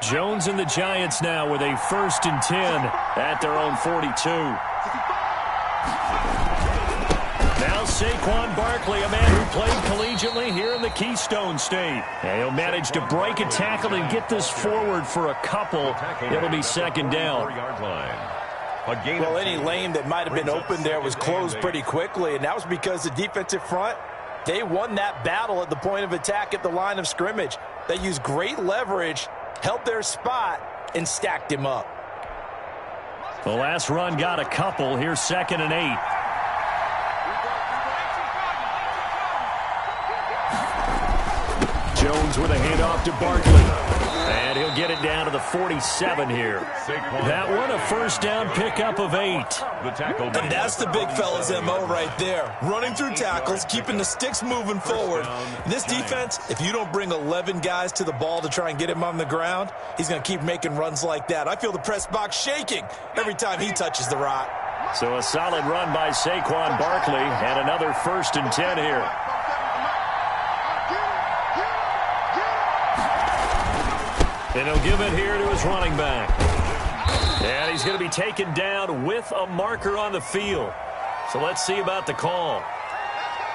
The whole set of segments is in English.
Jones and the Giants now with a 1st and 10 at their own 42. Now Saquon Barkley, a man who played collegiately here in the Keystone State. And he'll manage to break a tackle and get this forward for a couple. It'll be 2nd down. Well, any lane that might have been open there was closed pretty quickly, and that was because the defensive front, they won that battle at the point of attack at the line of scrimmage. They used great leverage, held their spot, and stacked him up. The last run got a couple. Here's 2nd and 8. Jones with a handoff to Barkley. And he'll get it down to the 47 here. That one a 1st down pickup of 8. And that's the big fella's MO right there. Running through tackles, keeping the sticks moving forward. This defense, if you don't bring 11 guys to the ball to try and get him on the ground, he's going to keep making runs like that. I feel the press box shaking every time he touches the rock. So a solid run by Saquon Barkley and another 1st and 10 here. And he'll give it here to his running back. And he's going to be taken down with a marker on the field. So let's see about the call.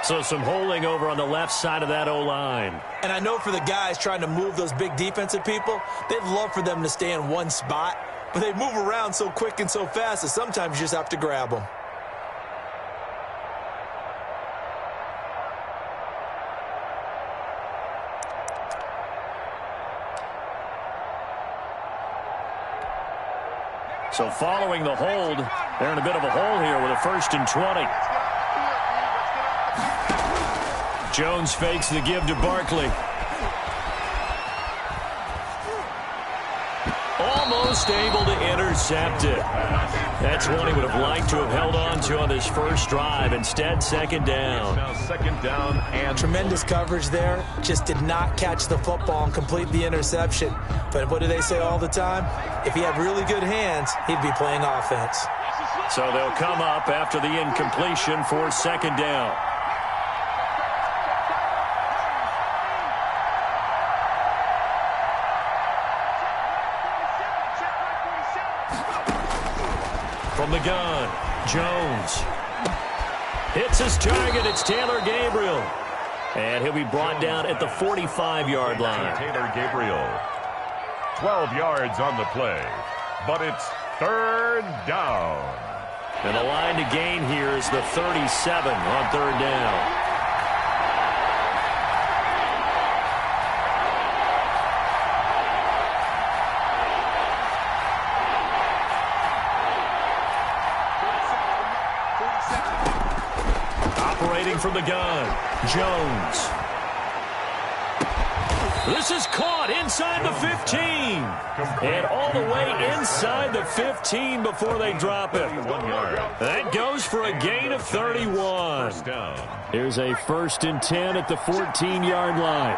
So some holding over on the left side of that O-line. And I know for the guys trying to move those big defensive people, they'd love for them to stay in one spot. But they move around so quick and so fast that sometimes you just have to grab them. So following the hold, they're in a bit of a hole here with a 1st and 20. Jones fakes the give to Barkley. Almost able to intercept it. That's one he would have liked to have held on to on this first drive. Instead, 2nd down. Now 2nd down and tremendous coverage there. Just did not catch the football and complete the interception. But what do they say all the time? If he had really good hands, he'd be playing offense. So they'll come up after the incompletion for 2nd down. From the gun, Jones hits his target. It's Taylor Gabriel. And he'll be brought down at the 45-yard line. Taylor Gabriel. 12 yards on the play, but it's 3rd down. And the line to gain here is the 37 on 3rd down. Operating from the gun, Jones. This is caught inside the 15. And all the way inside the 15 before they drop it. That goes for a gain of 31. Here's a 1st and 10 at the 14-yard line.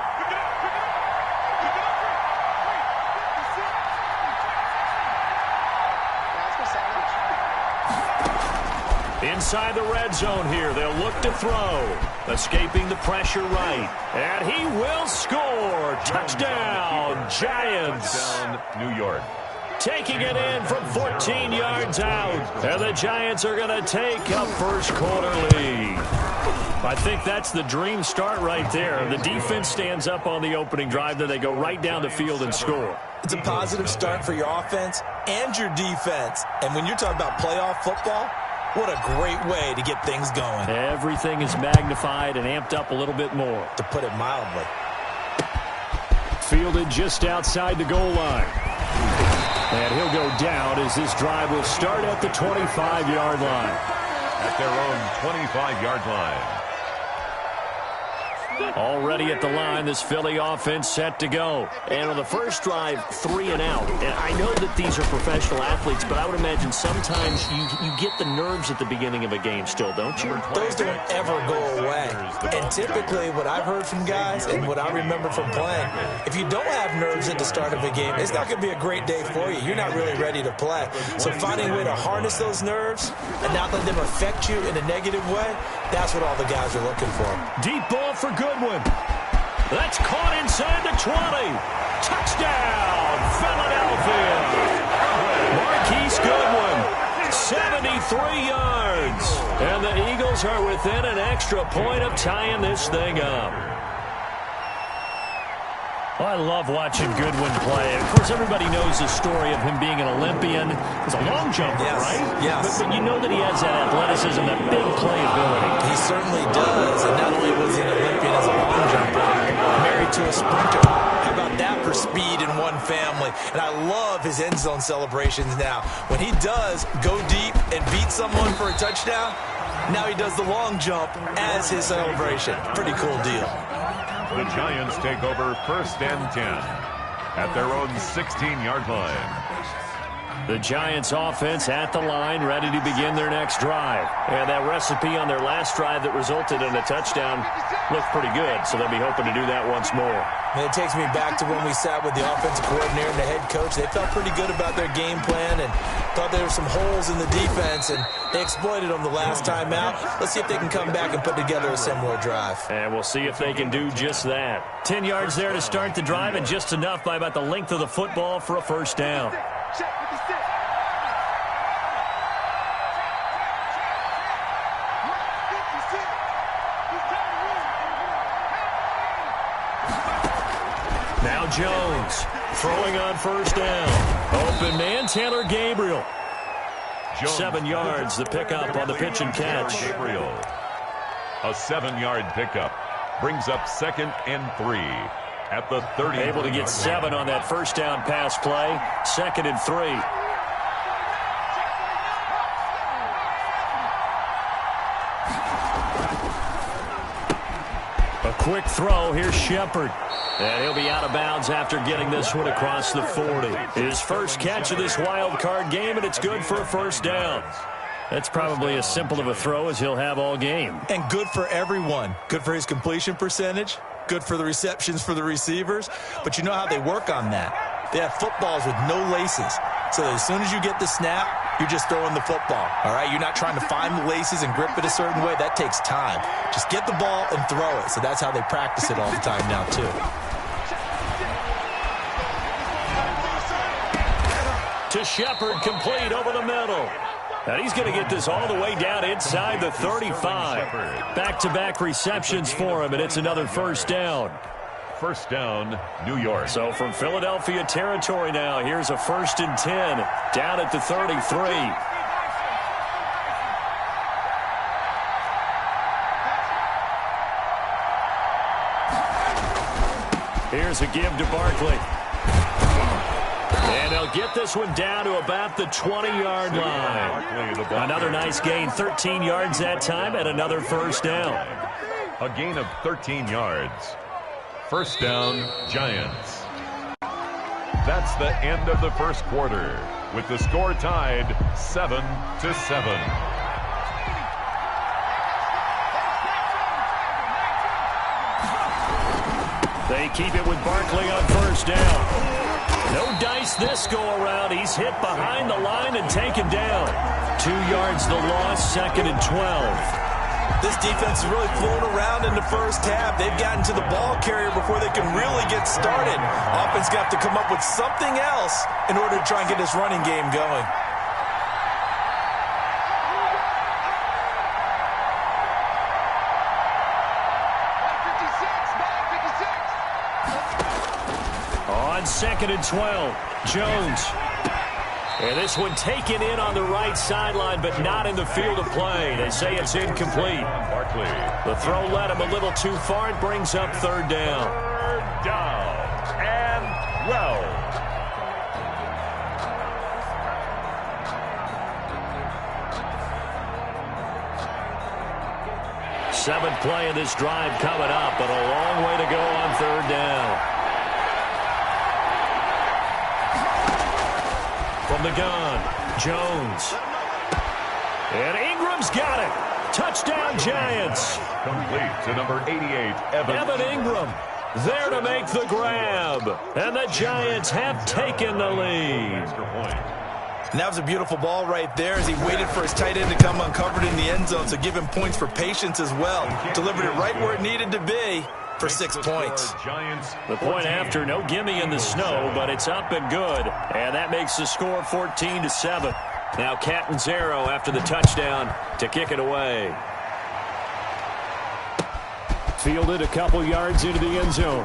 Inside the red zone here. They'll look to throw. Escaping the pressure right. And he will score. Touchdown, Giants. New York. Taking it in from 14 yards out. And the Giants are going to take a first quarter lead. I think that's the dream start right there. The defense stands up on the opening drive. Then they go right down the field and score. It's a positive start for your offense and your defense. And when you're talking about playoff football, what a great way to get things going. Everything is magnified and amped up a little bit more. To put it mildly. Fielded just outside the goal line. And he'll go down as this drive will start at the 25-yard line. At their own 25-yard line. Already at the line, this Philly offense set to go. And on the first drive, 3 and out. And I know that these are professional athletes, but I would imagine sometimes you get the nerves at the beginning of a game still, don't you? Those don't ever go away. And typically what I've heard from guys and what I remember from playing, if you don't have nerves at the start of a game, it's not going to be a great day for you. You're not really ready to play. So finding a way to harness those nerves and not let them affect you in a negative way, that's what all the guys are looking for. Deep ball for Goodwin. That's caught inside the 20. Touchdown, Philadelphia. yards. And the Eagles are within an extra point of tying this thing up. Well, I love watching Goodwin play. Of course, everybody knows the story of him being an Olympian. He's a long jumper, right? Yes. But you know that he has that athleticism, that big playability. He certainly does. And not only was he an Olympian as a long jumper, married to a sprinter. How about that for speed in one family? And I love his end zone celebrations now. When he does go deep and beat someone for a touchdown, now he does the long jump as his celebration. Pretty cool deal. The Giants take over 1st and 10 at their own 16-yard line. The Giants offense at the line, ready to begin their next drive. And that recipe on their last drive that resulted in a touchdown looked pretty good, so they'll be hoping to do that once more. And it takes me back to when we sat with the offensive coordinator and the head coach. They felt pretty good about their game plan and thought there were some holes in the defense, and they exploited them the last time out. Let's see if they can come back and put together a similar drive. And we'll see if they can do just that. 10 yards there to start the drive, and just enough by about the length of the football for a first down. Now Jones throwing on first down. Open man, Taylor Gabriel. Jones 7 yards, the pickup on the pitch and catch. Gabriel. A 7-yard pickup brings up 2nd and 3 at the 30. Able to get 7 on that first down pass play. 2nd and 3. A quick throw. Here's Shepard. And he'll be out of bounds after getting this one across the 40. His first catch of this wild card game, and it's good for a first down. That's probably as simple of a throw as he'll have all game. And good for everyone. Good for his completion percentage. Good for the receptions for the receivers. But you know how they work on that. They have footballs with no laces. So as soon as you get the snap, you're just throwing the football. All right? You're not trying to find the laces and grip it a certain way. That takes time. Just get the ball and throw it. So that's how they practice it all the time now, too. To Shepard, complete over the middle. And he's going to get this all the way down inside the 35. Back-to-back receptions for him, and it's another first down. First down, New York. So from Philadelphia territory now, here's a 1st and 10 down at the 33. Here's a give to Barkley. And they'll get this one down to about the 20-yard line. Another nice gain, 13 yards that time, and another first down. A gain of 13 yards. First down, Giants. That's the end of the first quarter, with the score tied 7-7. They keep it with Barkley on first down. No dice this go-around. He's hit behind the line and taken down. 2 yards the loss, 2nd and 12. This defense is really flown around in the first half. They've gotten to the ball carrier before they can really get started. Offense got to come up with something else in order to try and get this running game going. On 2nd and 12, Jones. And this one taken in on the right sideline, but not in the field of play. They say it's incomplete. Barkley. The throw led him a little too far. It brings up 3rd down. 3rd down and 12. Seventh play of this drive coming up, but a long way to go on 3rd down. From the gun, Jones. And Ingram's got it. Touchdown, Giants. Complete to number 88, Evan Ingram there to make the grab. And the Giants have taken the lead. And that was a beautiful ball right there as he waited for his tight end to come uncovered in the end zone, so give him points for patience as well. Delivered it right where it needed to be for 6 points. The point after, no gimme in the snow, but it's up and good. And that makes the score 14-7. Now Catanzaro after the touchdown to kick it away. Fielded a couple yards into the end zone.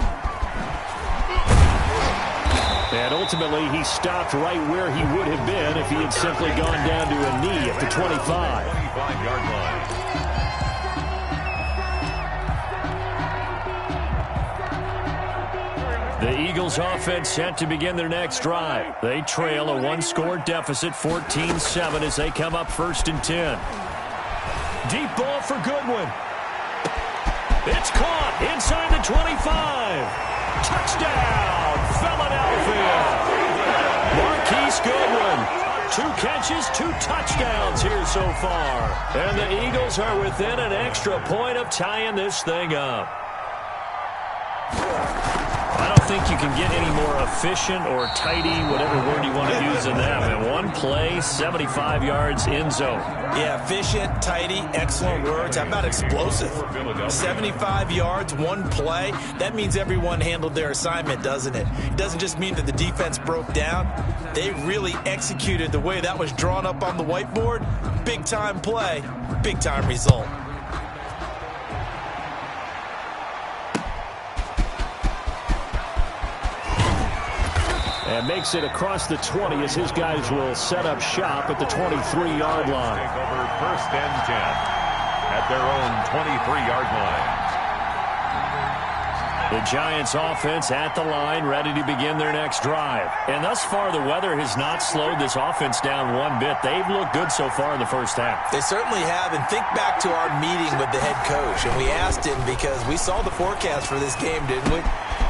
And ultimately, he stopped right where he would have been if he had simply gone down to a knee at the 25. 25-yard line. The Eagles offense set to begin their next drive. They trail a one-score deficit, 14-7, as they come up 1st and 10. Deep ball for Goodwin. It's caught inside the 25. Touchdown, Philadelphia. Marquise Goodwin. 2 catches, 2 touchdowns here so far. And the Eagles are within an extra point of tying this thing up. I don't think you can get any more efficient or tidy, whatever word you want to use in that. And one play, 75 yards in zone. Yeah, efficient, tidy, excellent words. How about explosive? 75 yards, one play. That means everyone handled their assignment, doesn't it? It doesn't just mean that the defense broke down. They really executed the way that was drawn up on the whiteboard. Big-time play, big-time result. And makes it across the 20 as his guys will set up shop at the 23-yard line. Take over 1st and 10 at their own 23-yard line. The Giants offense at the line, ready to begin their next drive. And thus far, the weather has not slowed this offense down one bit. They've looked good so far in the first half. They certainly have. And think back to our meeting with the head coach. And we asked him because we saw the forecast for this game, didn't we?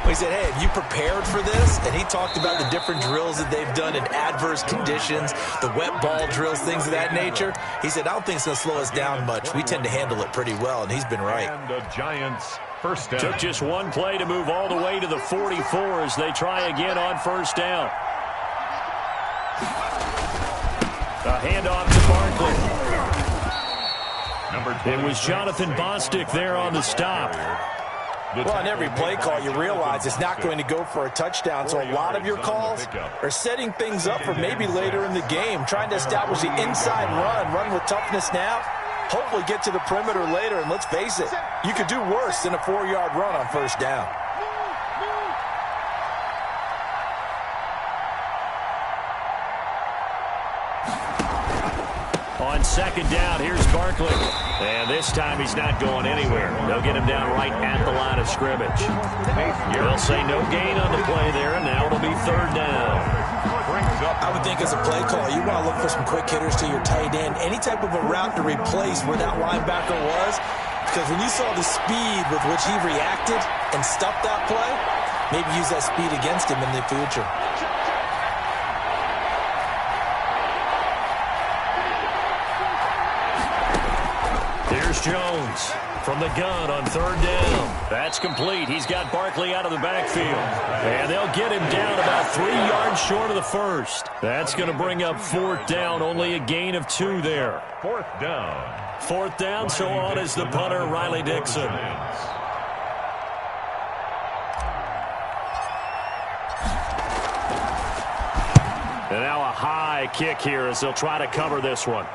We said, hey, have you prepared for this? And he talked about the different drills that they've done in adverse conditions, the wet ball drills, things of that nature. He said, I don't think it's going to slow us down much. We tend to handle it pretty well, and he's been right. And the Giants, 1st down. Took just one play to move all the way to the 44 as they try again on 1st down. A handoff to Barkley. It was Jonathan Bostic there on the stop. Well, on every play call, you realize it's not going to go for a touchdown. So a lot of your calls are setting things up for maybe later in the game, trying to establish the inside run with toughness now, hopefully get to the perimeter later. And let's face it, you could do worse than a 4-yard run on 1st down. On 2nd down, here's Barkley. And this time he's not going anywhere. They'll get him down right at the line of scrimmage. They'll say no gain on the play there, and now it'll be 3rd down. I would think as a play call, you want to look for some quick hitters to your tight end. Any type of a route to replace where that linebacker was. Because when you saw the speed with which he reacted and stuffed that play, maybe use that speed against him in the future. Here's Jones from the gun on 3rd down. That's complete. He's got Barkley out of the backfield. And they'll get him down about 3 yards short of the 1st. That's going to bring up 4th down. Only a gain of 2 there. 4th down. 4th down, so on is the punter, Riley Dixon. And now a high kick here as they'll try to cover this one.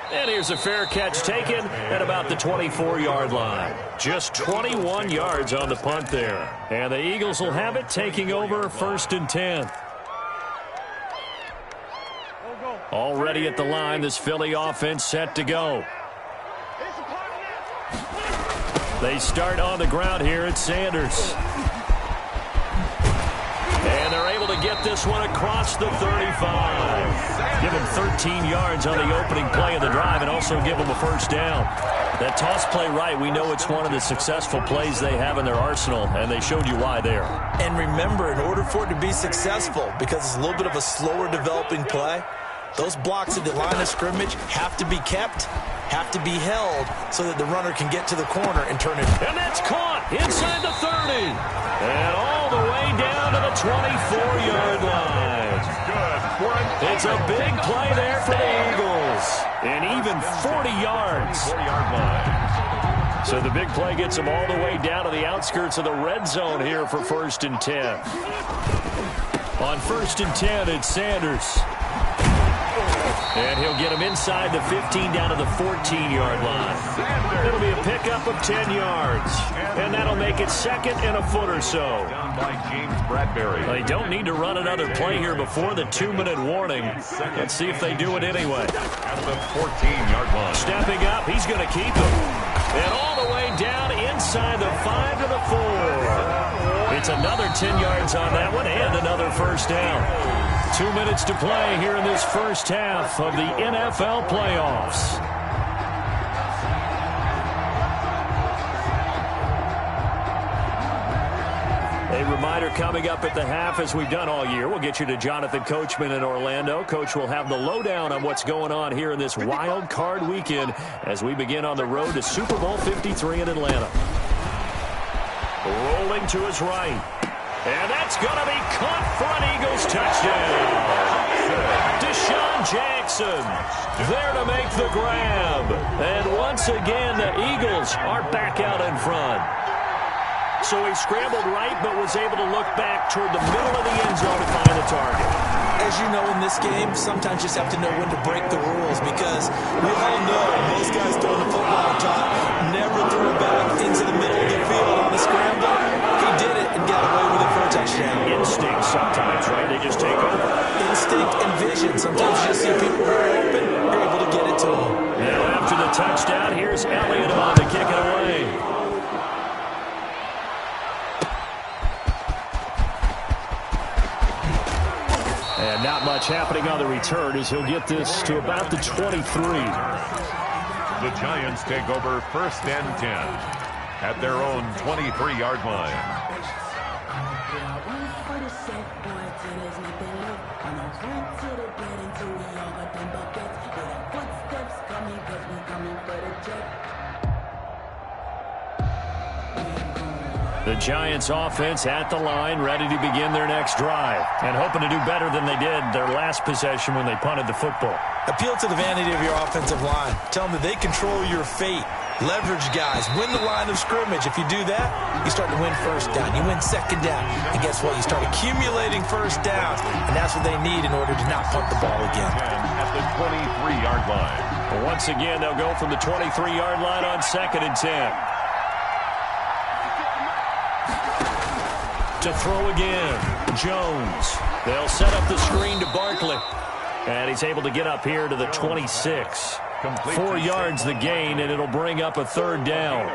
And here's a fair catch taken at about the 24-yard line. Just 21 yards on the punt there. And the Eagles will have it, taking over 1st and 10. Already at the line, this Philly offense set to go. They start on the ground here at Sanders. And they're able to get this one across the 35. Give him 13 yards on the opening play of the drive and also give him a 1st down. That toss play right, we know it's one of the successful plays they have in their arsenal, and they showed you why there. And remember, in order for it to be successful, because it's a little bit of a slower developing play, those blocks at the line of scrimmage have to be kept, have to be held, so that the runner can get to the corner and turn it. And that's caught inside the 30. And all the way down to the 24-yard line. It's a big play there for the Eagles. And even 40 yards. So the big play gets them all the way down to the outskirts of the red zone here for 1st and 10. On 1st and 10, it's Sanders. And he'll get him inside the 15 down to the 14-yard line. It'll be a pickup of 10 yards. And that'll make it second and a foot or so. By James Bradbury. They don't need to run another play here before the 2-minute warning. Let's see if they do it anyway. At the 14-yard line. Stepping up, he's going to keep him. And all the way down inside the 5 to the 4. It's another 10 yards on that one and another first down. 2 minutes to play here in this first half of the NFL playoffs. A reminder coming up at the half, as we've done all year. We'll get you to Jonathan Coachman in Orlando. Coach will have the lowdown on what's going on here in this wild card weekend as we begin on the road to Super Bowl 53 in Atlanta. Rolling to his right. And that's going to be caught for an Eagles touchdown. Deshaun Jackson there to make the grab. And once again, the Eagles are back out in front. So he scrambled right, but was able to look back toward the middle of the end zone to find the target. As you know, in this game, sometimes you just have to know when to break the rules, because we all know most guys throwing the football on top never throw it back into the middle of the field on the scramble. He did it and got away with it for a touchdown. Instinct sometimes, right? They just take over. Instinct and vision. Sometimes you just see people who are open, you're able to get it to them. Now after the touchdown, here's Elliott on to kick it away. And not much happening on the return as he'll get this to about the 23. The Giants take over first and 10 at their own 23-yard line. The Giants offense at the line, ready to begin their next drive, and hoping to do better than they did their last possession when they punted the football. Appeal to the vanity of your offensive line. Tell them that they control your fate. Leverage guys. Win the line of scrimmage. If you do that, you start to win first down. You win second down. And guess what? You start accumulating first downs, and that's what they need in order to not punt the ball again. At the 23-yard line. But once again, they'll go from the 23-yard line on second and 10. To throw again, Jones. They'll set up the screen to Barkley. And he's able to get up here to the 26. 4 yards the gain, and it'll bring up a third down.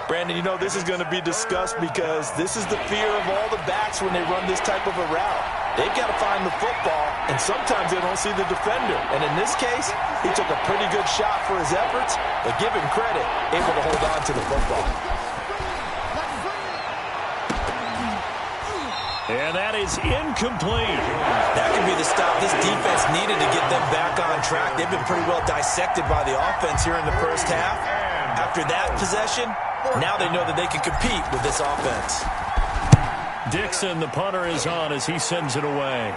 Brandon, you know this is going to be discussed because this is the fear of all the backs when they run this type of a route. They've got to find the football, and sometimes they don't see the defender. And in this case, he took a pretty good shot for his efforts, but give him credit, able to hold on to the football. And that is incomplete. That could be the stop this defense needed to get them back on track. They've been pretty well dissected by the offense here in the first half. After that possession, now they know that they can compete with this offense. Dixon, the punter, is on as he sends it away.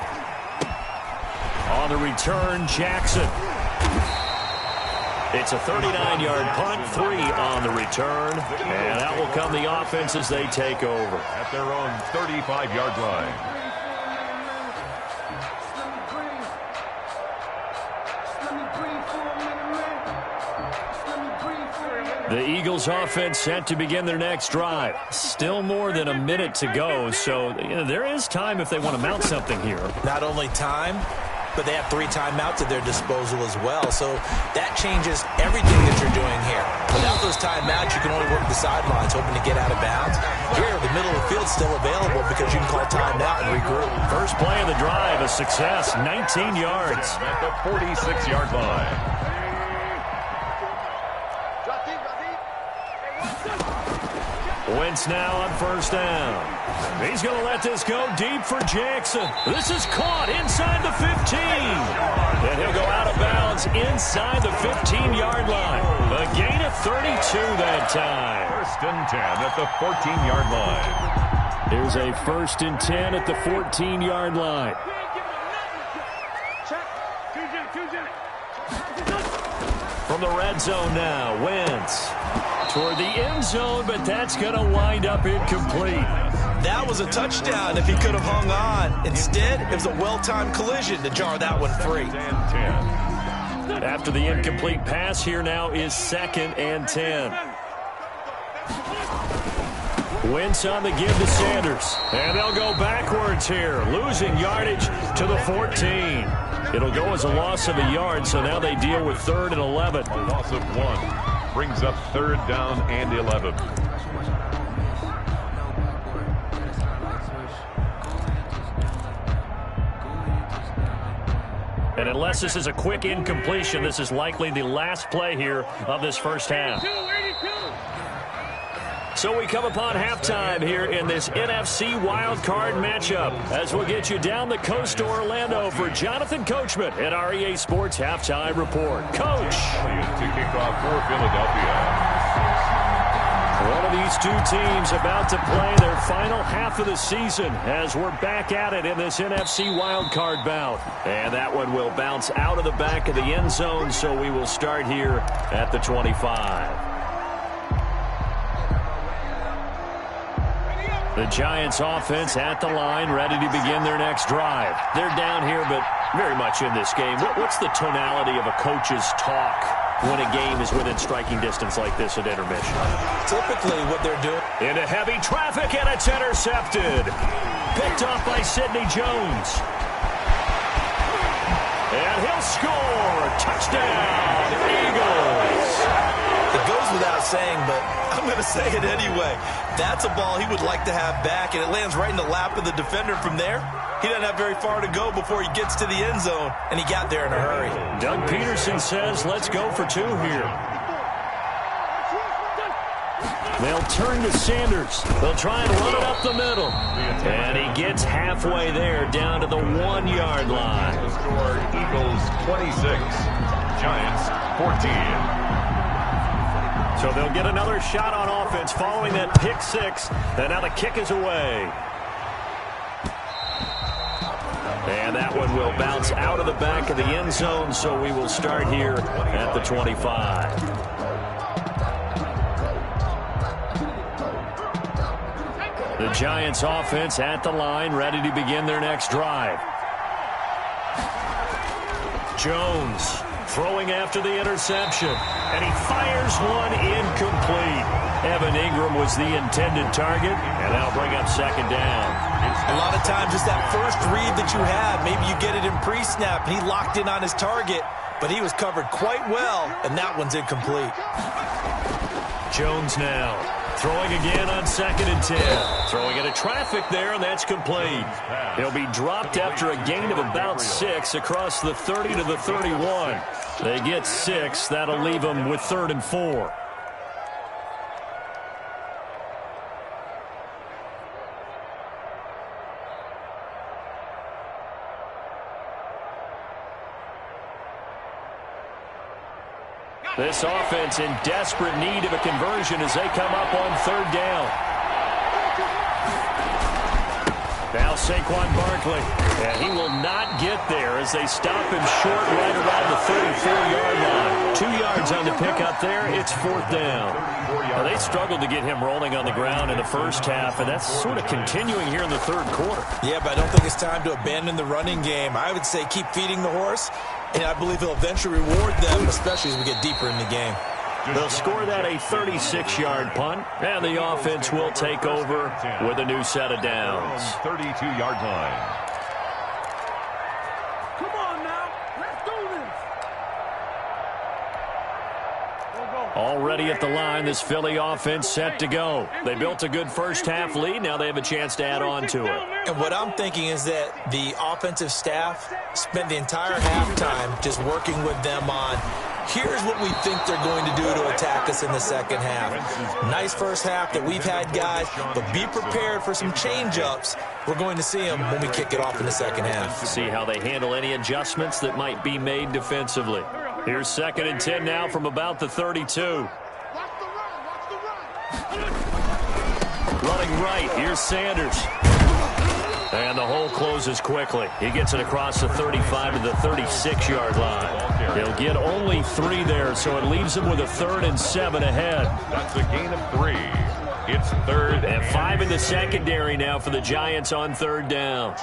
On the return, Jackson. It's a 39-yard punt, 3 on the return, and that will come the offense as they take over. At their own 35-yard line. The Eagles offense set to begin their next drive. Still more than a minute to go, so there is time if they want to mount something here. Not only time, but they have 3 timeouts at their disposal as well. So that changes everything that you're doing here. Without those timeouts, you can only work the sidelines, hoping to get out of bounds. Here, the middle of the field's still available because you can call timeout and regroup. First play of the drive, a success, 19 yards. At the 46-yard line. Wentz now on first down. He's going to let this go deep for Jackson. This is caught inside the 15. And he'll go out of bounds inside the 15-yard line. A gain of 32 that time. First and 10 at the 14-yard line. Here's a first and 10 at the 14-yard line. From the red zone now, Wentz toward the end zone, but that's going to wind up incomplete. That was a touchdown if he could have hung on. Instead, it was a well-timed collision to jar that one free. After the incomplete pass, here now is 2nd and 10. Wentz on the give to Sanders. And they'll go backwards here, losing yardage to the 14. It'll go as a loss of a yard, so now they deal with 3rd and 11. A loss of 1 brings up 3rd down and 11. And unless this is a quick incompletion, this is likely the last play here of this first half. So we come upon halftime here in this NFC wildcard matchup as we'll get you down the coast to Orlando for Jonathan Coachman at our EA Sports Halftime Report. Coach. To kick off for Philadelphia. One of these two teams about to play their final half of the season as we're back at it in this NFC wildcard bout. And that one will bounce out of the back of the end zone, so we will start here at the 25. The Giants offense at the line, ready to begin their next drive. They're down here, but very much in this game. What's the tonality of a coach's talk when a game is within striking distance like this at intermission? Typically what they're doing. Into heavy traffic, and it's intercepted. Picked off by Sidney Jones. And he'll score. Touchdown, Eagles. It goes without saying, but I'm going to say it anyway. That's a ball he would like to have back, and it lands right in the lap of the defender from there. He doesn't have very far to go before he gets to the end zone, and he got there in a hurry. Doug Peterson says, let's go for 2 here. They'll turn to Sanders. They'll try and run it up the middle. And he gets halfway there, down to the 1-yard line. The score, Eagles 26, Giants 14. So they'll get another shot on offense following that pick 6. And now the kick is away. And that one will bounce out of the back of the end zone, so we will start here at the 25. The Giants offense at the line, ready to begin their next drive. Jones throwing after the interception, and he fires one incomplete. Evan Ingram was the intended target, and that'll bring up 2nd down. A lot of times it's that first read that you have. Maybe you get it in pre-snap, and he locked in on his target, but he was covered quite well, and that one's incomplete. Jones now throwing again on 2nd and 10. Throwing into traffic there, and that's complete. He'll be dropped after a gain of about 6 across the 30 to the 31. They get 6. That'll leave them with 3rd and 4. This offense in desperate need of a conversion as they come up on 3rd down. Now Saquon Barkley, and he will not get there as they stop him short right around the 34-yard line. 2 yards on the pickup there. It's 4th down. Well, they struggled to get him rolling on the ground in the first half, and that's sort of continuing here in the 3rd quarter. Yeah, but I don't think it's time to abandon the running game. I would say keep feeding the horse, and I believe he'll eventually reward them, especially as we get deeper in the game. They'll score that a 36-yard punt, and the offense will take over with a new set of downs. 32-yard line. Come on now, let's do this. Already at the line, this Philly offense set to go. They built a good first-half lead. Now they have a chance to add on to it. And what I'm thinking is that the offensive staff spent the entire halftime just working with them on, here's what we think they're going to do to attack us in the second half. Nice first half that we've had, guys, but be prepared for some change-ups. We're going to see them when we kick it off in the second half. See how they handle any adjustments that might be made defensively. Here's 2nd and 10 now from about the 32. Running right, here's Sanders. And the hole closes quickly. He gets it across the 35 to the 36-yard line. He'll get only 3 there, so it leaves him with a 3rd and 7 ahead. That's a gain of 3. It's third and 5 in the secondary now for the Giants on third down.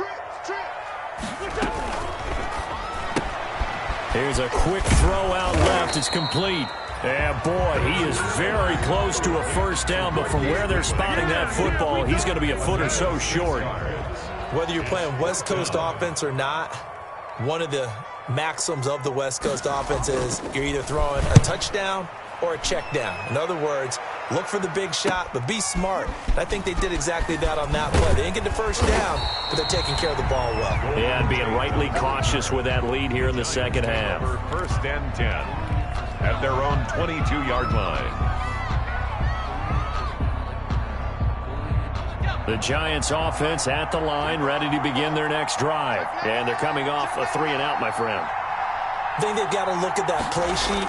Here's a quick throw out left. It's complete. And, boy, he is very close to a first down, but from where they're spotting that football, he's going to be a foot or so short. Whether you're playing West Coast offense or not, one of the maxims of the West Coast offense is you're either throwing a touchdown or a check down. In other words, look for the big shot, but be smart. And I think they did exactly that on that play. They didn't get the first down, but they're taking care of the ball well. Yeah, and being rightly cautious with that lead here in the second half. First and 10 at their own 22-yard line. The Giants offense at the line, ready to begin their next drive. And they're coming off a 3-and-out, my friend. I think they've got to look at that play sheet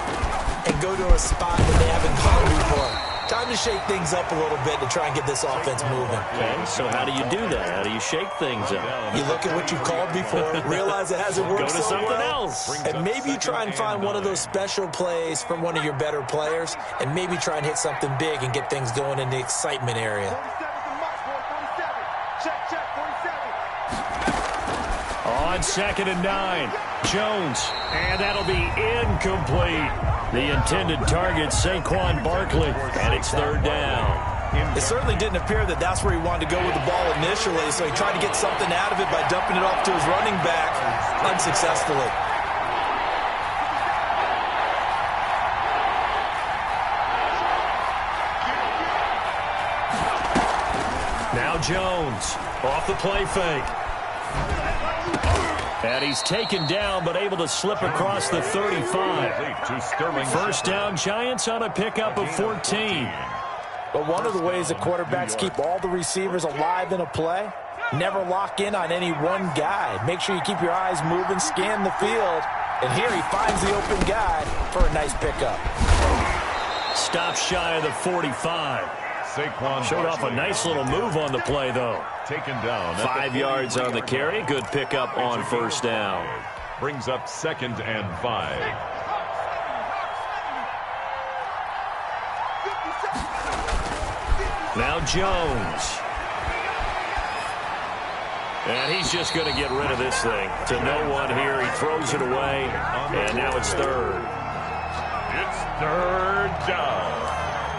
and go to a spot that they haven't gone before. Time to shake things up a little bit to try and get this offense moving. Okay, so how do you do that? How do you shake things up? You look at what you called before, realize it hasn't worked Go to so something well, else. and maybe you try and find one of those special plays from one of your better players, and maybe try and hit something big and get things going in the excitement area. On 2nd and 9, Jones, and that'll be incomplete. The intended target, Saquon Barkley, and it's third down. It certainly didn't appear that that's where he wanted to go with the ball initially, so he tried to get something out of it by dumping it off to his running back unsuccessfully. Now Jones, off the play fake. And he's taken down, but able to slip across the 35. First down, Giants on a pickup of 14. But one of the ways the quarterbacks keep all the receivers alive in a play, never lock in on any one guy. Make sure you keep your eyes moving, scan the field. And here he finds the open guy for a nice pickup. Stop shy of the 45. Showed off a nice little move on the play, though. Taken down. 5 yards on the carry. Good pickup on first down. Brings up 2nd and 5. Now Jones. And he's just going to get rid of this thing. To no one here. He throws it away. And now it's third. It's third down.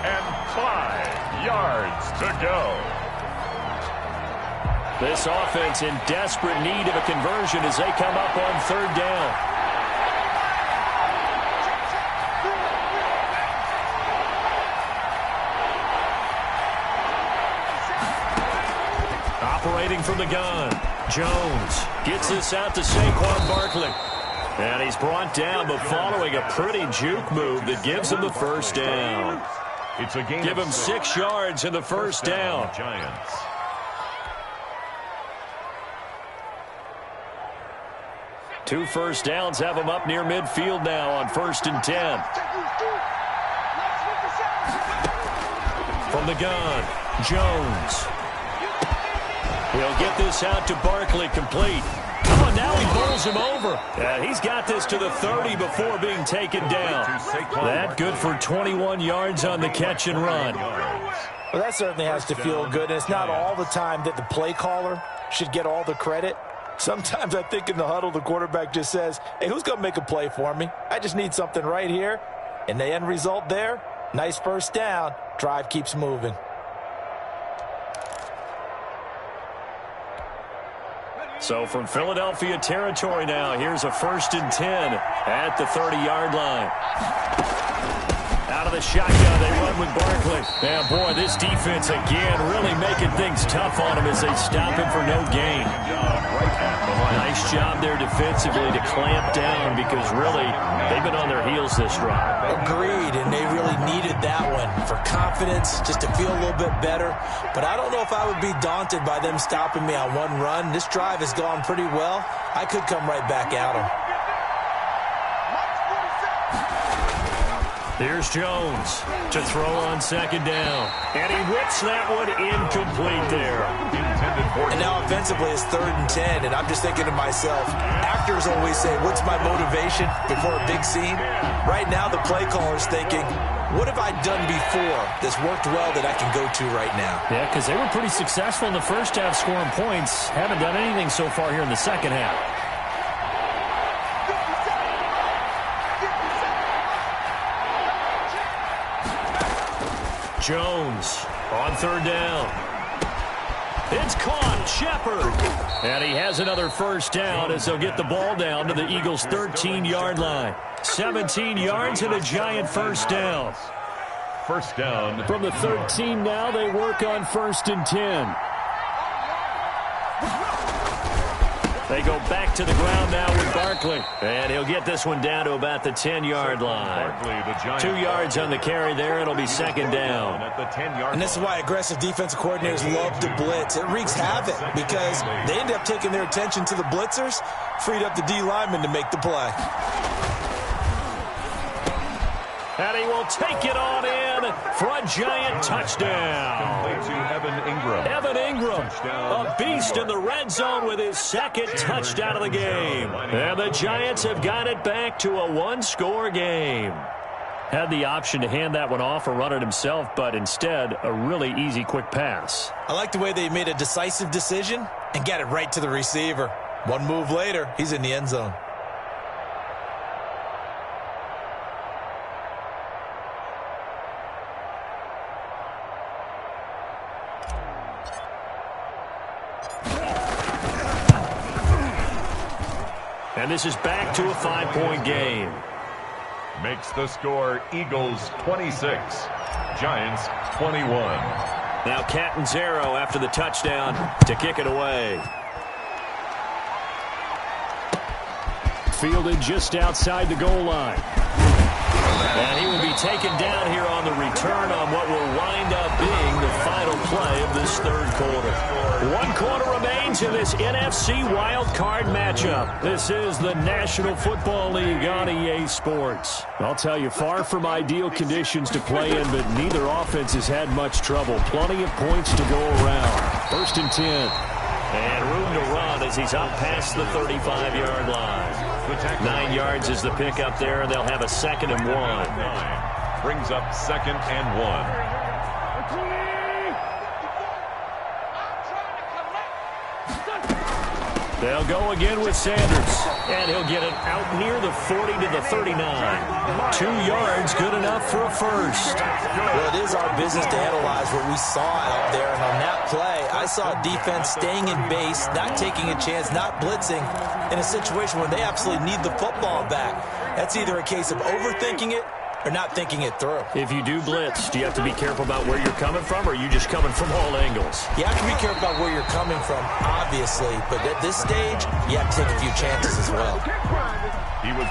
And 5 yards to go. This offense in desperate need of a conversion as they come up on third down. Operating from the gun, Jones gets this out to Saquon Barkley. And he's brought down, but following a pretty juke move that gives him the first down. It's a gain. Give him 6 yards in the first down. Giants. Two first downs have him up near midfield now on 1st and 10. From the gun, Jones. He'll get this out to Barkley, complete. Oh, now he bowls him over. Yeah, he's got this to the 30 before being taken down. That good for 21 yards on the catch and run. Well, that certainly has to feel good, and it's not all the time that the play caller should get all the credit. Sometimes I think in the huddle, the quarterback just says, hey, who's going to make a play for me? I just need something right here. And the end result there, nice first down. Drive keeps moving. So from Philadelphia territory now, here's a 1st and 10 at the 30-yard line. Out of the shotgun, they run with Barkley. And, boy, this defense again really making things tough on him as they stop him for no gain. Nice job there defensively to clamp down because really they've been on their heels this drive. Agreed, and they really needed that one for confidence, just to feel a little bit better. But I don't know if I would be daunted by them stopping me on one run. This drive has gone pretty well. I could come right back at them. Here's Jones to throw on 2nd down. And he whips that one incomplete there. And now offensively it's 3rd and 10, and I'm just thinking to myself, actors always say, what's my motivation before a big scene? Right now the play caller's thinking, What have I done before that's worked well that I can go to right now? Yeah, because they were pretty successful in the first half scoring points. Haven't done anything so far here in the second half. Jones on third down. It's caught. Shepard. And he has another first down as they'll get the ball down to the Eagles' 13-yard line. 17 yards and a Giant first down. First down. From the 13 now, they work on 1st and 10. They go back to the ground now with Barkley. And he'll get this one down to about the 10-yard line. 2 yards on the carry there. It'll be second down. And this is why aggressive defensive coordinators love to blitz. It wreaks havoc because they end up taking their attention to the blitzers, freed up the D lineman to make the play. And he will take it on in for a Giant touchdown. Evan Ingram, a beast in the red zone with his second touchdown of the game. And the Giants have got it back to a one-score game. Had the option to hand that one off or run it himself, but instead, a really easy, quick pass. I like the way they made a decisive decision and got it right to the receiver. One move later, he's in the end zone. And this is back to a 5-point game. Makes the score Eagles 26, Giants 21. Now Catanzaro after the touchdown to kick it away. Fielded just outside the goal line. And he will be taken down here on the return on what will wind up being the final play of this third quarter. 1 quarter remains in this NFC wild card matchup. This is the National Football League on EA Sports. I'll tell you, far from ideal conditions to play in, but neither offense has had much trouble. Plenty of points to go around. 1st and 10. And room to run as he's up past the 35-yard line. 9 yards is the pickup there, and they'll have a 2nd and 1. Brings up 2nd and 1. They'll go again with Sanders, and he'll get it out near the 40 to the 39. 2 yards, good enough for a first. Well, it is our business to analyze what we saw out there, and on that play, I saw defense staying in base, not taking a chance, not blitzing, in a situation where they absolutely need the football back. That's either a case of overthinking it or not thinking it through. If you do blitz, do you have to be careful about where you're coming from, or are you just coming from all angles? You have to be careful about where you're coming from, obviously, but at this stage, you have to take a few chances as well.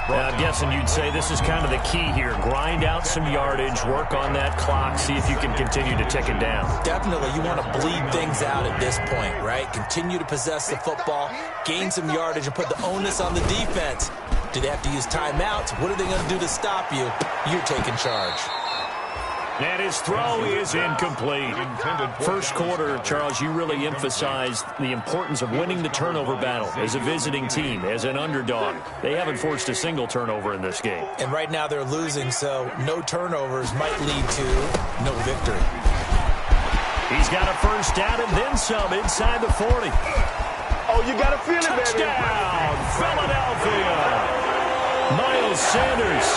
I'm guessing you'd say this is kind of the key here. Grind out some yardage, work on that clock, see if you can continue to tick it down. Definitely. You want to bleed things out at this point, right? Continue to possess the football, gain some yardage, and put the onus on the defense. Do they have to use timeouts? What are they going to do to stop you? You're taking charge. And his throw is incomplete. First quarter, Charles, you really emphasized the importance of winning the turnover battle as a visiting team, as an underdog. They haven't forced a single turnover in this game. And right now they're losing, so no turnovers might lead to no victory. He's got a first down and then some inside the 40. Oh, you got to feel it, baby. Touchdown, Philadelphia. Miles Sanders,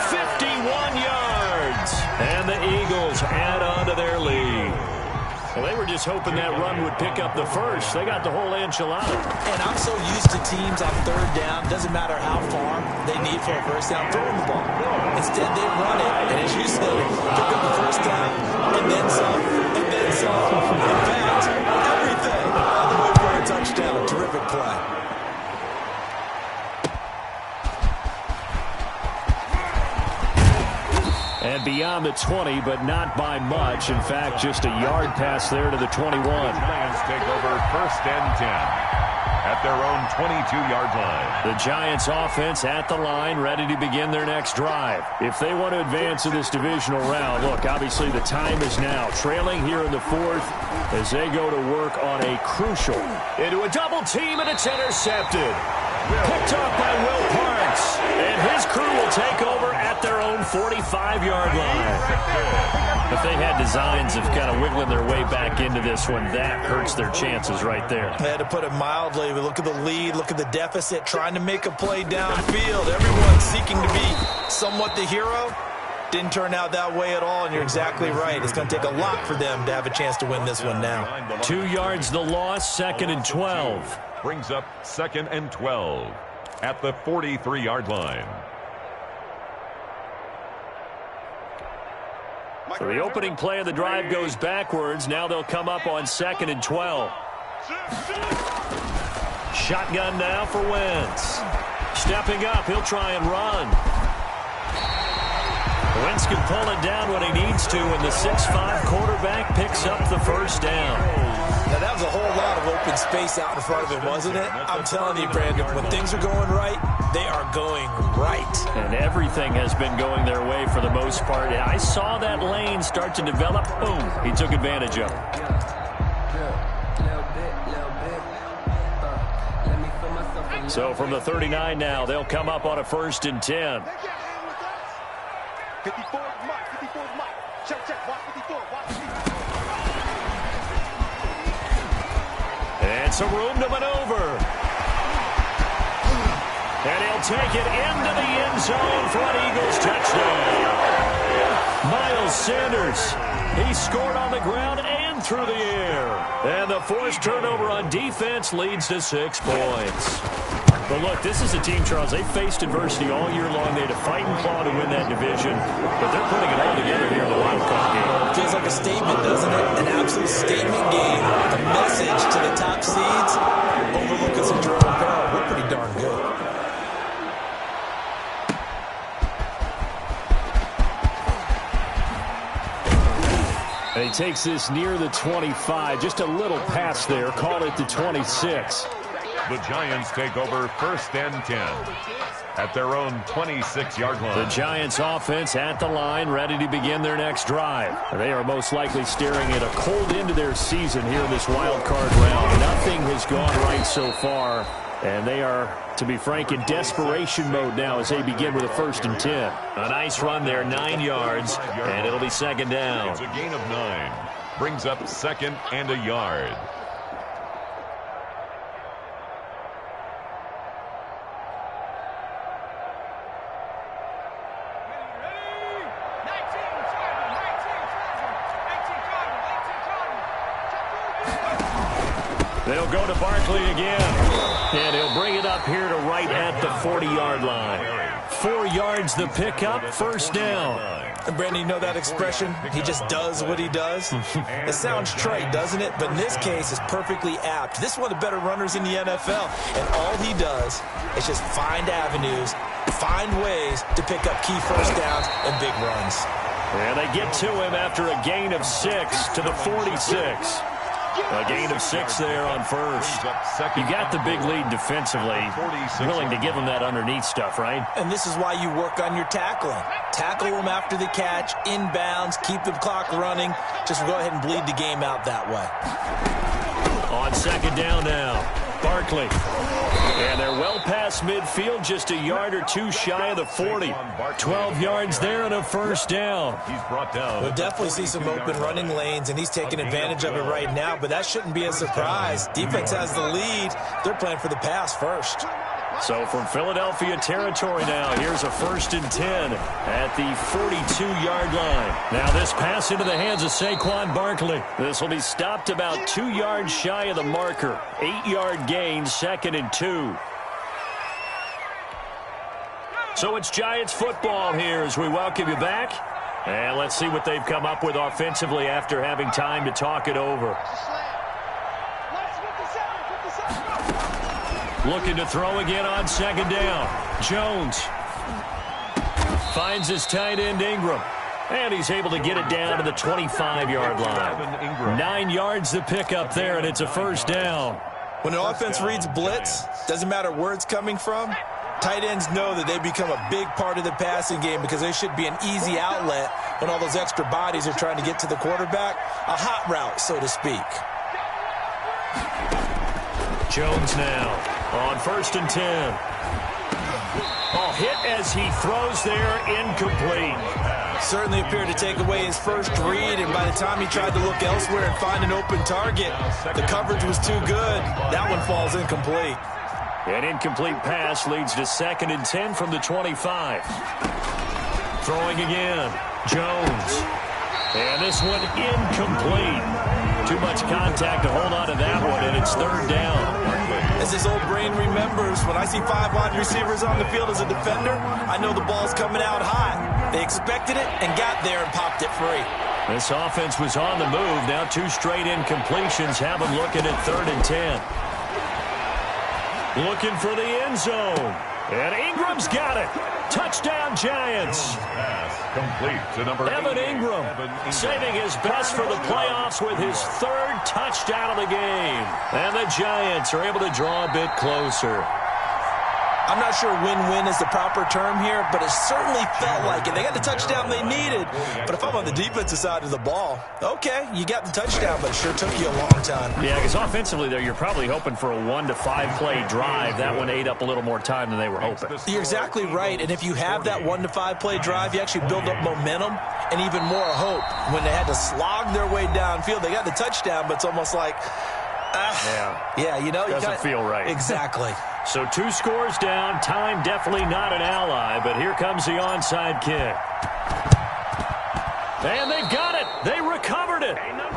51 yards. And the Eagles add on to their lead. Well, they were just hoping that run would pick up the first. They got the whole enchilada. And I'm so used to teams on third down, doesn't matter how far they need for a first down, throwing the ball. Instead, they run it, and as you said, pick up the first down, and then some, and then some. In fact, everything on the way for a touchdown. A terrific play. And beyond the 20, but not by much. In fact, just a yard pass there to the 21. Lions take over 1st and 10 at their own 22-yard line. The Giants offense at the line, ready to begin their next drive. If they want to advance in this divisional round, look, obviously the time is now. Trailing here in the 4th as they go to work on a crucial Into a double team, and it's intercepted. Picked off by Will Parks. And his crew will take over at their own 45-yard line. If they had designs of kind of wiggling their way back into this one, that hurts their chances right there. They had to put it mildly. Look at the lead, look at the deficit, trying to make a play downfield. Everyone seeking to be somewhat the hero. Didn't turn out that way at all, and you're exactly right. It's going to take a lot for them to have a chance to win this one now. 2 yards the loss, 2nd and 12. Brings up 2nd and 12 at the 43-yard line. So the opening play of the drive goes backwards. Now they'll come up on 2nd and 12. Shotgun now for Wentz. Stepping up, he'll try and run. Wentz can pull it down when he needs to, and the 6'5" quarterback picks up the first down. Now, that was a whole lot of open space out in front of him, wasn't it? I'm telling you, Brandon, when things are going right, they are going right. And everything has been going their way for the most part. I saw that lane start to develop. Boom, he took advantage of it. So from the 39 now, they'll come up on a 1st and 10. 54 Mike, 54 Mike. Check, watch 54, watch 54. And some room to maneuver. And he'll take it into the end zone for an Eagles touchdown. Miles Sanders, he scored on the ground and through the air. And the forced turnover on defense leads to 6 points. But look, this is a team, Charles, they faced adversity all year long. They had to fight and claw to win that division, but they're putting it all together here in the wild card game. Feels like a statement, doesn't it? An absolute statement game. A message to the top seeds. Overlook us at Jerome Powell. We're pretty darn good. And he takes this near the 25. Just a little pass there. Call it the 26. The Giants take over 1st and 10 at their own 26-yard line. The Giants offense at the line, ready to begin their next drive. They are most likely staring at a cold end to their season here in this wild card round. Nothing has gone right so far, and they are, to be frank, in desperation mode now as they begin with a 1st and 10. A nice run there, 9 yards, and it'll be 2nd down. It's a gain of 9. Brings up 2nd and a yard. They'll go to Barkley again, and he'll bring it up here to right at the 40-yard line. 4 yards the pickup, 1st down. And Brandon, you know that expression? He just does what he does? It sounds trite, doesn't it? But in this case, it's perfectly apt. This is one of the better runners in the NFL, and all he does is just find avenues, find ways to pick up key 1st downs and big runs. And they get to him after a gain of 6 to the 46. A gain of 6 there on 1st. You got the big lead defensively. Willing to give them that underneath stuff, right? And this is why you work on your tackling. Tackle them after the catch, inbounds, keep the clock running. Just go ahead and bleed the game out that way. On 2nd down now, Barkley. And they're well past midfield, just a yard or 2 shy of the 40. 12 yards there and a 1st down. He's brought down. We'll definitely see some open running lanes, and he's taking advantage of it right now, but that shouldn't be a surprise. Defense has the lead. They're playing for the pass first. So from Philadelphia territory now, here's a 1st and 10 at the 42-yard line. Now this pass into the hands of Saquon Barkley. This will be stopped about 2 yards shy of the marker. 8-yard gain, 2nd and 2. So it's Giants football here as we welcome you back. And let's see what they've come up with offensively after having time to talk it over. Looking to throw again on 2nd down. Jones finds his tight end Ingram. And he's able to get it down to the 25-yard line. 9 yards the pickup there, and it's a 1st down. When an offense reads blitz, doesn't matter where it's coming from, tight ends know that they become a big part of the passing game because they should be an easy outlet when all those extra bodies are trying to get to the quarterback. A hot route, so to speak. Jones now on 1st and 10. Oh, hit as he throws there, incomplete. Certainly appeared to take away his first read, and by the time he tried to look elsewhere and find an open target, the coverage was too good. That one falls incomplete. An incomplete pass leads to 2nd and 10 from the 25. Throwing again, Jones. And this one incomplete. Too much contact to hold on to that one, and it's 3rd down. As his old brain remembers, when I see 5 wide receivers on the field as a defender, I know the ball's coming out hot. They expected it and got there and popped it free. This offense was on the move. Now 2 straight incompletions have them looking at 3rd and 10. Looking for the end zone. And Ingram's got it. Touchdown, Giants. Complete to number Evan Ingram, saving his best for the playoffs with his 3rd touchdown of the game. And the Giants are able to draw a bit closer. I'm not sure win-win is the proper term here, but it certainly felt like it. They got the touchdown they needed. But if I'm on the defensive side of the ball, okay, you got the touchdown, but it sure took you a long time. Yeah, because offensively there, you're probably hoping for a 1 to 5 play drive. That one ate up a little more time than they were hoping. You're exactly right, and if you have that 1 to 5 play drive, you actually build up momentum and even more hope. When they had to slog their way downfield, they got the touchdown, but it's almost like, you know, doesn't feel right. Exactly. So 2 scores down. Time definitely not an ally, but here comes the onside kick. And they've got it. They recovered it.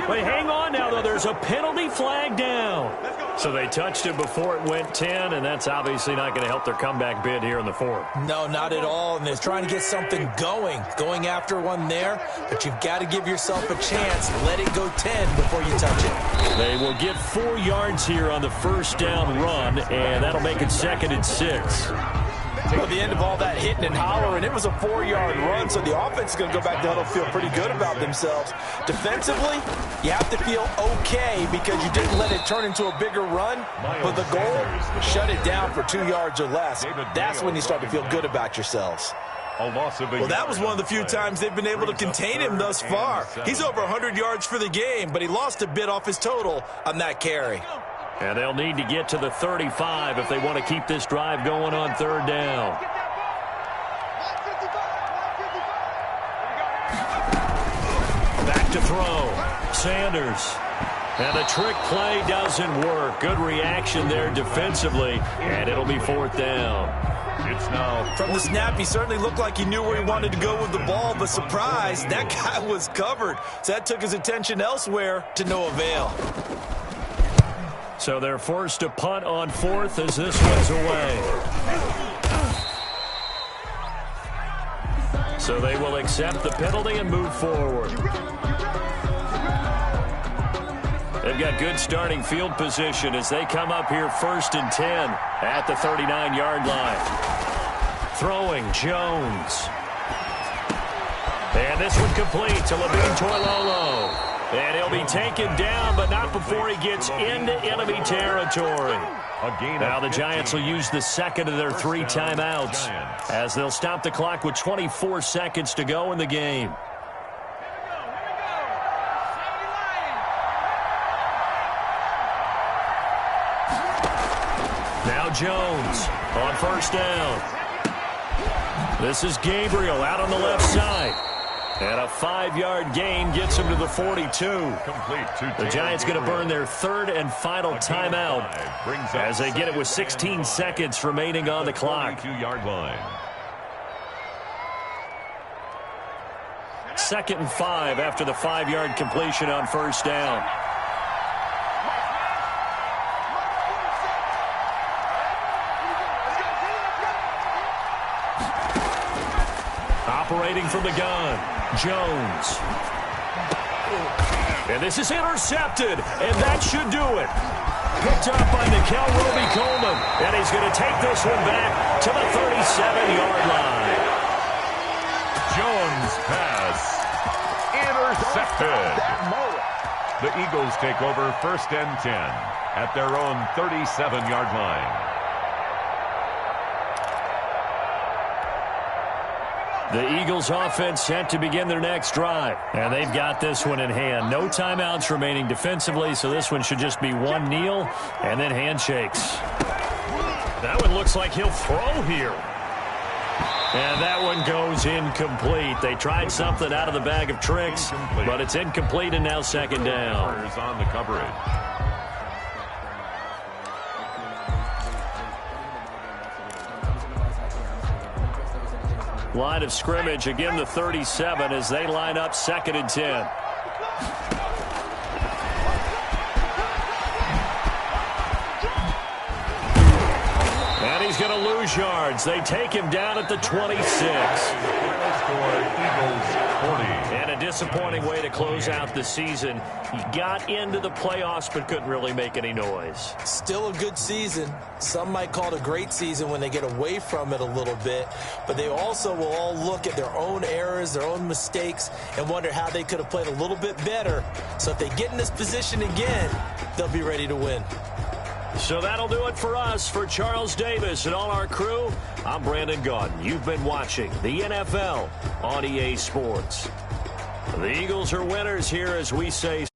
They hang on now, though. There's a penalty flag down. So they touched it before it went 10, and that's obviously not going to help their comeback bid here in the 4th. No, not at all, and they're trying to get something going after one there, but you've got to give yourself a chance. Let it go 10 before you touch it. They will get 4 yards here on the 1st down run, and that'll make it 2nd and 6. Well, the end of all that hitting and hollering, it was a 4-yard run, so the offense is going to go back to huddle, feel pretty good about themselves. Defensively, you have to feel okay because you didn't let it turn into a bigger run, but the goal, shut it down for 2 yards or less. That's when you start to feel good about yourselves. Well, that was one of the few times they've been able to contain him thus far. He's over 100 yards for the game, but he lost a bit off his total on that carry. And they'll need to get to the 35 if they want to keep this drive going on 3rd down. Back to throw. Sanders. And the trick play doesn't work. Good reaction there defensively, and it'll be 4th down. It's now from the snap, he certainly looked like he knew where he wanted to go with the ball, but surprise, that guy was covered. So that took his attention elsewhere to no avail. So they're forced to punt on 4th as this one's away. So they will accept the penalty and move forward. They've got good starting field position as they come up here 1st and 10 at the 39-yard line. Throwing, Jones. And this one complete to Levine Toilolo. And he'll be taken down, but not before he gets into enemy territory. Now the Giants will use the 2nd of their 3 timeouts as they'll stop the clock with 24 seconds to go in the game. Now Jones on 1st down. This is Gabriel out on the left side. And a 5-yard gain gets him to the 42. The Giants going to burn their 3rd and final timeout as they get it with 16 seconds remaining on the clock. 2nd and 5 after the 5-yard completion on 1st down. Operating from the gun, Jones. And this is intercepted, and that should do it. Picked up by Nikel Roby-Coleman, and he's going to take this one back to the 37-yard line. Jones pass. Intercepted. The Eagles take over 1st and 10 at their own 37-yard line. The Eagles offense set to begin their next drive. And they've got this one in hand. No timeouts remaining defensively, so this one should just be one kneel and then handshakes. That one looks like he'll throw here. And that one goes incomplete. They tried something out of the bag of tricks, but it's incomplete and now second down. On the coverage. Line of scrimmage, again the 37 as they line up 2nd and 10. And he's going to lose yards. They take him down at the 26. Final score, Eagles 40. And a disappointing way to close out the season. He got into the playoffs but couldn't really make any noise. Still a good season. Some might call it a great season when they get away from it a little bit. But they also will all look at their own errors, their own mistakes, and wonder how they could have played a little bit better. So if they get in this position again, they'll be ready to win. So that'll do it for us. For Charles Davis and all our crew, I'm Brandon Gaudin. You've been watching the NFL on EA Sports. The Eagles are winners here as we say